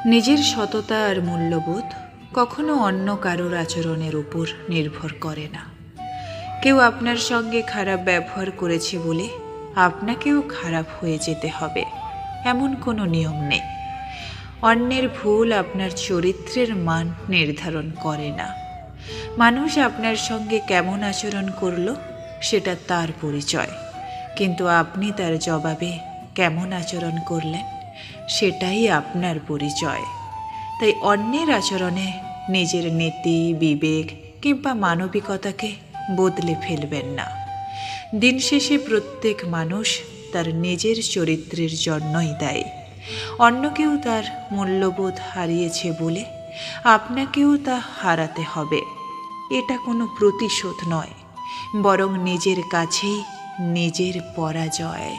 নিজের সততা আর মূল্যবোধ কখনো অন্য কারোর আচরণের উপর নির্ভর করে না। কেউ আপনার সঙ্গে খারাপ ব্যবহার করেছে বলে আপনাকেও খারাপ হয়ে যেতে হবে এমন কোনো নিয়ম নেই। অন্যের ভুল আপনার চরিত্রের মান নির্ধারণ করে না। মানুষ আপনার সঙ্গে কেমন আচরণ করলো সেটা তার পরিচয়, কিন্তু আপনি তার জবাবে কেমন আচরণ করলেন সেটাই আপনার পরিচয়। তাই অন্যের আচরণে নিজের নীতি, বিবেক কিংবা মানবিকতাকে বদলে ফেলবেন না। দিন শেষে প্রত্যেক মানুষ তার নিজের চরিত্রের জন্যই দায়ী। অন্য কেউ তার মূল্যবোধ হারিয়েছে বলে আপনাকেও তা হারাতে হবে। এটা কোনো প্রতিশোধ নয়, বরং নিজের কাছেই নিজের পরাজয়।